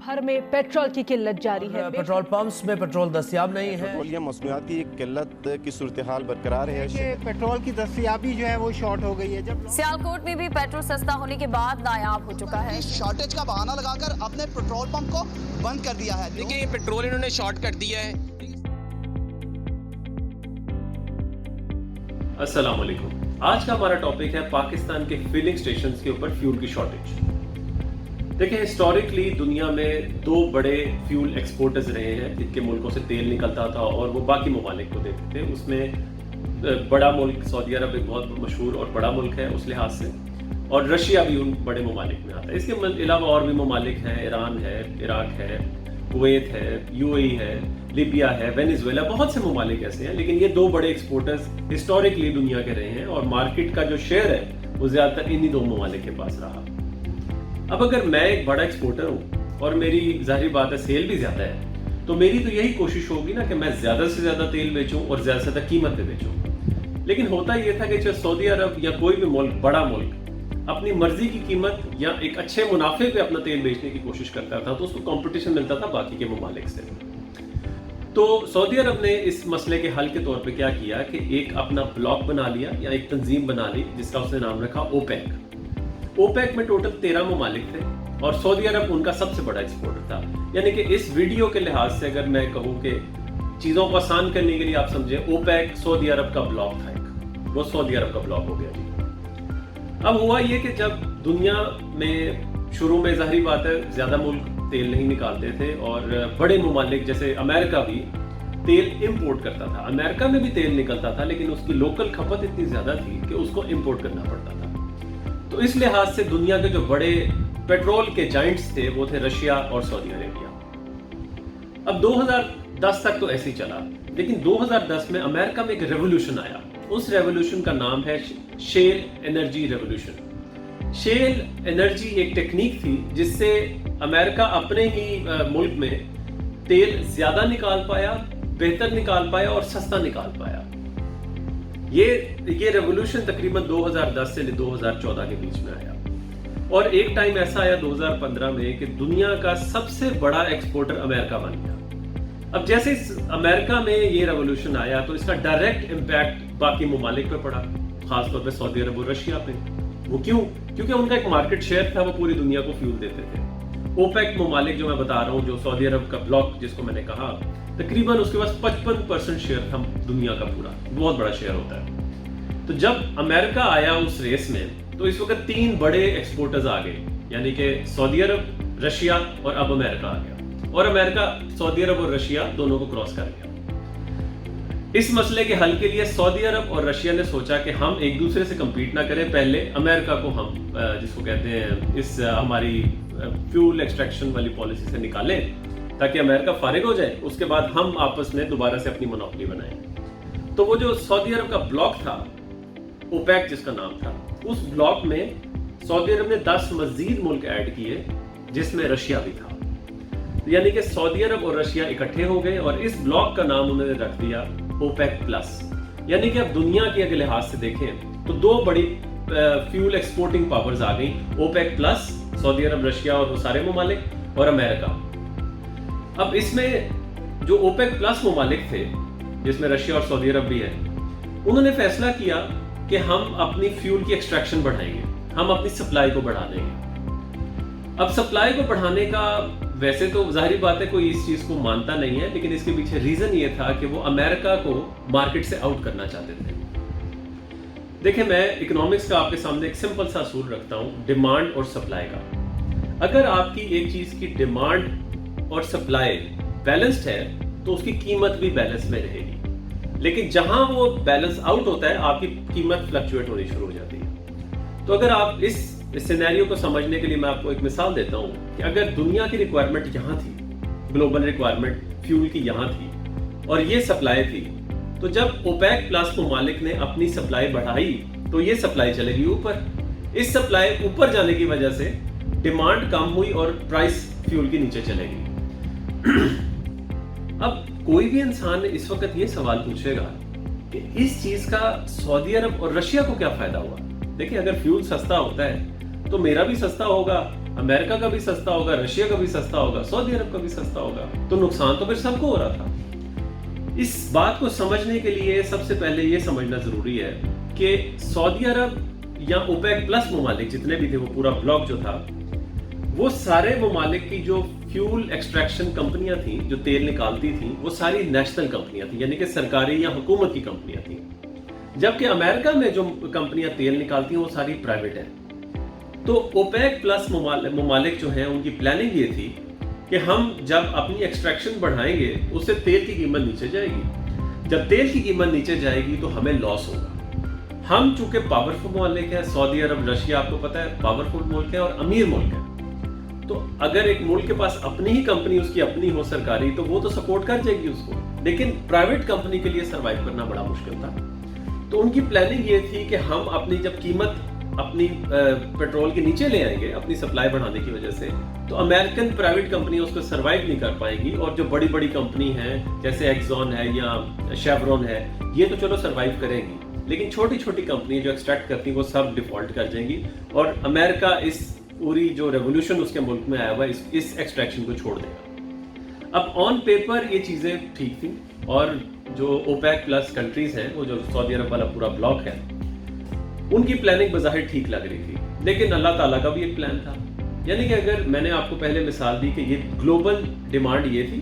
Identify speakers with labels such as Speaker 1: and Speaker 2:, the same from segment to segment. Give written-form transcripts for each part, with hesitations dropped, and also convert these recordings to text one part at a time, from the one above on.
Speaker 1: भर में पेट्रोल की किल्लत जारी है।
Speaker 2: पेट्रोल पंप्स में पेट्रोल दस्तयाब नहीं है।
Speaker 3: पेट्रोलियम मसनूआत की एक किल्लत की सूरत हाल बरकरार है।
Speaker 4: पेट्रोल की दस्तयाबी जो है वो शॉर्ट हो गई है। जब
Speaker 5: सियालकोट में भी पेट्रोल सस्ता होने के बाद नायाब हो चुका है।
Speaker 6: शॉर्टेज का बहाना लगाकर अपने पेट्रोल पंप को बंद कर दिया है।
Speaker 7: देखिए ये पेट्रोल इन्होंने शॉर्ट कर दिया है।
Speaker 8: अस्सलाम वालेकुम। आज का हमारा टॉपिक है पाकिस्तान के फिलिंग स्टेशंस के ऊपर फ्यूल की शॉर्टेज। देखिए हिस्टोरिकली दुनिया में दो बड़े फ्यूल एक्सपोर्टर्स रहे हैं जिनके मुल्कों से तेल निकलता था और वो बाकी ममालिक को देते थे। उसमें बड़ा मुल्क सऊदी अरब एक बहुत मशहूर और बड़ा मुल्क है उस लिहाज से, और रशिया भी उन बड़े ममालिक में आता है। इसके अलावा और भी ममालिक हैं, ईरान है, इराक है, कुवैत है, यूएई है, लीबिया है, वेनेजुएला, बहुत से ममालिक ऐसे हैं। लेकिन ये दो बड़े एक्सपोर्टर्स हिस्टोरिकली दुनिया के रहे हैं और मार्केट का जो शेयर है वो ज्यादातर इन्हीं दो ममालिक के पास रहा। अब अगर मैं एक बड़ा एक्सपोर्टर हूँ और मेरी जाहिर बात है सेल भी ज्यादा है, तो मेरी तो यही कोशिश होगी ना कि मैं ज्यादा से ज्यादा तेल बेचूं और ज्यादा से ज्यादा कीमत पे बेचूं। लेकिन होता ये था कि चाहे सऊदी अरब या कोई भी मुल्क, बड़ा मुल्क अपनी मर्जी की कीमत या एक अच्छे मुनाफे पे अपना तेल बेचने की कोशिश करता था, तो उसको कंपटीशन मिलता था बाकी के ममालिक से। तो सऊदी अरब ने इस मसले के हल के तौर पे क्या किया कि एक अपना ब्लॉक बना लिया या एक तंजीम बना ली जिसका उसने नाम रखा ओपेक। ओपेक में टोटल 13 ममालिक थे और सऊदी अरब उनका सबसे बड़ा एक्सपोर्टर था। यानी कि इस वीडियो के लिहाज से अगर मैं कहूँ कि चीज़ों को आसान करने के लिए आप समझे ओपेक सऊदी अरब का ब्लॉक था, एक वो सऊदी अरब का ब्लॉक हो गया जी। अब हुआ ये कि जब दुनिया में शुरू में जाहिर बात है ज्यादा मुल्क तेल नहीं निकालते थे और बड़े ममालिक जैसे अमेरिका भी तेल इंपोर्ट करता था। अमेरिका में भी तेल निकलता था लेकिन उसकी लोकल खपत इतनी ज्यादा थी कि उसको इंपोर्ट करना पड़ता था। तो इस लिहाज से दुनिया के जो बड़े पेट्रोल के जाइंट्स थे वो थे रशिया और सऊदी अरेबिया। अब 2010 तक तो ऐसे ही चला, लेकिन 2010 में अमेरिका में एक रेवोल्यूशन आया। उस रेवोल्यूशन का नाम है shale energy revolution. Shale energy एक टेक्निक थी जिससे अमेरिका अपने ही मुल्क में तेल ज्यादा निकाल पाया, बेहतर निकाल पाया और सस्ता निकाल पाया। ये रेवोल्यूशन तकरीबन 2010 से 2014 के बीच में आया और एक टाइम ऐसा आया 2015 में कि दुनिया का सबसे बड़ा एक्सपोर्टर अमेरिका बन गया। अब जैसे अमेरिका में ये रेवोल्यूशन आया तो इसका डायरेक्ट इम्पैक्ट बाकी ममालिक पे पड़ा, खासतौर पे सऊदी अरब और रशिया पे। वो क्यों? क्योंकि उनका एक मार्केट शेयर था, वो पूरी दुनिया को फ्यूल देते थे। ओपेक ममालिक जो मैं बता रहा हूँ, जो सऊदी अरब का ब्लॉक जिसको मैंने कहा, तकरीबन उसके पास 55% शेयर था दुनिया का पूरा, बहुत बड़ा शेयर होता है। तो जब अमेरिका आया उस रेस में तो इस वक्त 3 बड़े एक्सपोर्टर्स आ गए, यानी कि सऊदी अरब, रशिया और अब अमेरिका आ गया, और अमेरिका सऊदी अरब और रशिया दोनों को क्रॉस कर गया। इस मसले के हल के लिए सऊदी अरब और रशिया ने सोचा कि हम एक दूसरे से कम्पीट ना करें, पहले अमेरिका को हम जिसको कहते हैं इस हमारी फ्यूल एक्सट्रैक्शन वाली पॉलिसी से निकालें ताकि अमेरिका फारिग हो जाए, उसके बाद हम आपस में दोबारा से अपनी मोनोपोली बनाएं। तो वो जो सऊदी अरब का ब्लॉक था, ओपेक जिसका नाम था, उस ब्लॉक में सऊदी अरब ने 10 मजीद मुल्क ऐड किए जिसमें रशिया भी था। यानी कि सऊदी अरब और रशिया इकट्ठे हो गए और इस ब्लॉक का नाम उन्होंने रख दिया ओपेक प्लस। यानी कि अब दुनिया के अगर लिहाज से देखें तो 2 बड़ी फ्यूल एक्सपोर्टिंग पावर्स आ गई, ओपेक प्लस, सऊदी अरब, रशिया और वो सारे ममालिक, और अमेरिका। अब इसमें जो ओपेक प्लस ममालिक थे जिसमें रशिया और सऊदी अरब भी है, उन्होंने फैसला किया कि हम अपनी फ्यूल की एक्सट्रैक्शन बढ़ाएंगे, हम अपनी सप्लाई को बढ़ा देंगे। अब सप्लाई को बढ़ाने का वैसे तो जाहिर बात है कोई इस चीज को मानता नहीं है, लेकिन इसके पीछे रीजन ये था कि वो अमेरिका को मार्केट से आउट करना चाहते थे। देखिए मैं इकोनॉमिक्स का आपके सामने एक सिंपल सा असूल रखता हूँ, डिमांड और सप्लाई का। अगर आपकी एक चीज की डिमांड और सप्लाई बैलेंस्ड है तो उसकी कीमत भी बैलेंस में रहेगी, लेकिन जहां वो बैलेंस आउट होता है आपकी कीमत फ्लक्चुएट होनी शुरू हो जाती है। तो अगर आप इस सिनेरियो को समझने के लिए मैं आपको एक मिसाल देता हूं कि अगर दुनिया की रिक्वायरमेंट यहां थी, ग्लोबल रिक्वायरमेंट फ्यूल की यहां थी और ये सप्लाई थी, तो जब ओपेक प्लस ममालिक ने अपनी सप्लाई बढ़ाई तो ये सप्लाई चलेगी ऊपर। इस सप्लाई ऊपर जाने की वजह से डिमांड कम हुई और प्राइस फ्यूल की नीचे चलेगी। अब कोई भी इंसान इस वक्त ये सवाल पूछेगा कि इस चीज का सऊदी अरब और रशिया को क्या फायदा हुआ। देखिए अगर फ्यूल सस्ता होता है तो मेरा भी सस्ता होगा अमेरिका का भी सस्ता होगा, रशिया का भी सस्ता होगा, सऊदी अरब का भी सस्ता होगा, तो नुकसान तो फिर सबको हो रहा था। इस बात को समझने के लिए सबसे पहले ये समझना जरूरी है कि सऊदी अरब या ओपेक प्लस ममालिक जितने भी थे, वो पूरा ब्लॉक जो था, वो सारे ममालिक की जो फ्यूल एक्सट्रैक्शन कंपनियां थी, जो तेल निकालती थी, वो सारी नेशनल कंपनियां थी, यानी कि सरकारी या हुकूमत की कंपनियां थी। जबकि अमेरिका में जो कंपनियां तेल निकालती हैं वो सारी प्राइवेट हैं। तो ओपेक प्लस ममालिक जो हैं, उनकी प्लानिंग ये थी कि हम जब अपनी एक्सट्रैक्शन बढ़ाएंगे उससे तेल की कीमत नीचे जाएगी। जब तेल की कीमत नीचे जाएगी तो हमें लॉस होगा। हम चूंकि पावरफुल मुल्क है, सऊदी अरब, रशिया आपको पता है पावरफुल मुल्क है और अमीर मुल्क है, तो अगर एक मुल्क के पास अपनी ही कंपनी, उसकी अपनी हो सरकारी, तो वो तो सपोर्ट कर जाएगी उसको, लेकिन प्राइवेट कंपनी के लिए सरवाइव करना बड़ा मुश्किल था। तो उनकी प्लानिंग ये थी कि हम अपनी जब कीमत अपनी पेट्रोल के नीचे ले आएंगे अपनी सप्लाई बढ़ाने की वजह से, तो अमेरिकन प्राइवेट कंपनी उसको सरवाइव नहीं कर पाएगी, और जो बड़ी बड़ी कंपनी हैं जैसे एक्सॉन है या शेवरॉन है, ये तो चलो सरवाइव करेंगी, लेकिन छोटी छोटी कंपनी जो एक्सट्रैक्ट करती हैं वो सब डिफॉल्ट कर जाएंगी, और अमेरिका इस पूरी जो रेवोल्यूशन उसके मुल्क में आया हुआ इस एक्सट्रैक्शन को छोड़ देगा। अब ऑन पेपर ये चीज़ें ठीक थी, और जो ओपेक प्लस कंट्रीज हैं, वो जो सऊदी अरब वाला पूरा ब्लॉक है, उनकी प्लानिंग बज़ाहिर ठीक लग रही थी, लेकिन अल्लाह ताला का भी एक प्लान था। यानी कि अगर मैंने आपको पहले मिसाल दी कि ये ग्लोबल डिमांड ये थी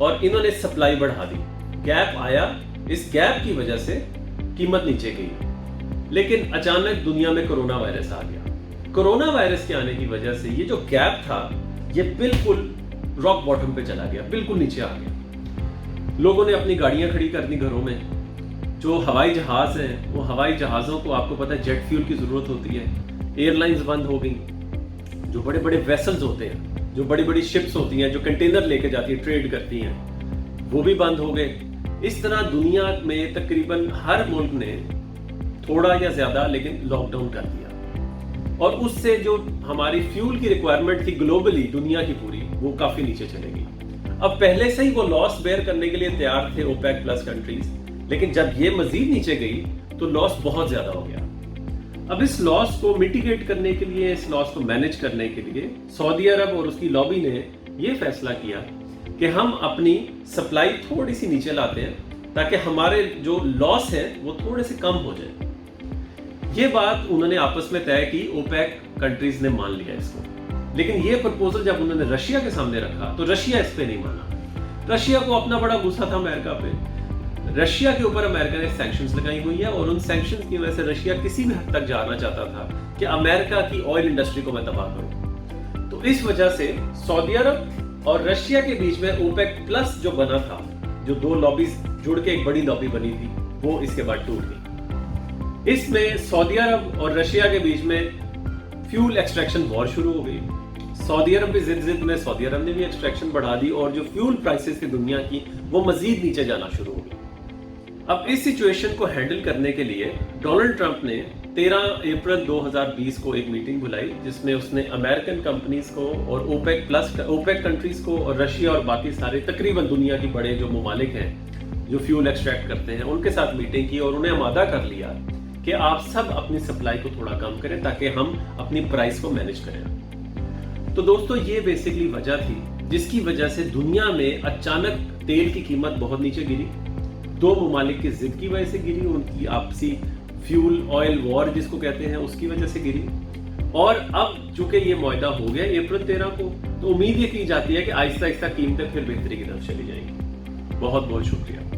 Speaker 8: और इन्होंने सप्लाई बढ़ा दी, गैप आया, इस गैप की वजह से कीमत नीचे गई, लेकिन अचानक दुनिया में कोरोना वायरस आ गया। कोरोना वायरस के आने की वजह से ये जो गैप था ये बिल्कुल रॉक बॉटम पे चला गया, बिल्कुल नीचे आ गया। लोगों ने अपनी गाड़ियां खड़ी कर दी घरों में। जो हवाई जहाज हैं, वो हवाई जहाज़ों को आपको पता है जेट फ्यूल की ज़रूरत होती है, एयरलाइंस बंद हो गई। जो बड़े बड़े वेसल्स होते हैं, जो बड़ी बड़ी शिप्स होती हैं, जो कंटेनर लेके जाती हैं, ट्रेड करती हैं, वो भी बंद हो गए। इस तरह दुनिया में तकरीबन हर मुल्क ने थोड़ा या ज़्यादा लेकिन लॉकडाउन कर दिया, और उससे जो हमारी फ्यूल की रिक्वायरमेंट थी ग्लोबली दुनिया की पूरी, वो काफ़ी नीचे चलेगी। अब पहले से ही वो लॉस बेयर करने के लिए तैयार थे ओपेक प्लस कंट्रीज, लेकिन जब ये मजीद नीचे गई तो लॉस बहुत ज्यादा हो गया। अब इस लॉस को मिटिगेट करने के लिए, इस लॉस को मैनेज करने के लिए सऊदी अरब और उसकी लॉबी ने ये फैसला किया कि हम अपनी सप्लाई थोड़ी सी नीचे लाते हैं ताकि हमारे जो लॉस है वो थोड़े से कम हो जाए। ये बात उन्होंने आपस में तय की, ओपेक कंट्रीज ने मान लिया इसको, लेकिन ये प्रपोजल जब उन्होंने रशिया के सामने रखा तो रशिया इस पे नहीं माना। रशिया को अपना बड़ा गुस्सा था अमेरिका पे। रशिया के ऊपर अमेरिका ने सैंक्शंस लगाई हुई है, और उन सैंक्शंस की वजह से रशिया किसी भी हद तक जाना चाहता था कि अमेरिका की ऑयल इंडस्ट्री को मैं तबाह करूं। तो इस वजह से सऊदी अरब और रशिया के बीच में ओपेक प्लस जो बना था, जो दो लॉबीज जुड़ के एक बड़ी लॉबी बनी थी, वो इसके बाद टूट गई। इसमें सऊदी अरब और रशिया के बीच में फ्यूल एक्सट्रैक्शन वॉर शुरू हो गई। सऊदी अरब भी जिद में सऊदी अरब ने भी एक्सट्रैक्शन बढ़ा दी, और जो फ्यूल प्राइसेस थी दुनिया की, वो मजीद नीचे जाना शुरू हो गई। अब इस सिचुएशन को हैंडल करने के लिए डोनाल्ड ट्रंप ने 13 अप्रैल 2020 को एक मीटिंग बुलाई, जिसमें उसने अमेरिकन कंपनीज को और ओपेक कंट्रीज को और रशिया और बाकी सारे तकरीबन दुनिया की बड़े जो ममालिक हैं जो फ्यूल एक्सट्रैक्ट करते हैं, उनके साथ मीटिंग की, और उन्हें आमादा कर लिया कि आप सब अपनी सप्लाई को थोड़ा कम करें ताकि हम अपनी प्राइस को मैनेज करें। तो दोस्तों, ये बेसिकली वजह थी जिसकी वजह से दुनिया में अचानक तेल की कीमत बहुत नीचे गिरी। दो ममालिक की जिद की वजह से गिरी, उनकी आपसी फ्यूल ऑयल वॉर जिसको कहते हैं उसकी वजह से गिरी। और अब चूंकि ये मुआहदा हो गया अप्रैल 13 को, तो उम्मीद ये की जाती है कि आहिस्ता आहिस्ता कीमतें फिर बेहतरी की तरफ चली जाएंगी। बहुत बहुत शुक्रिया।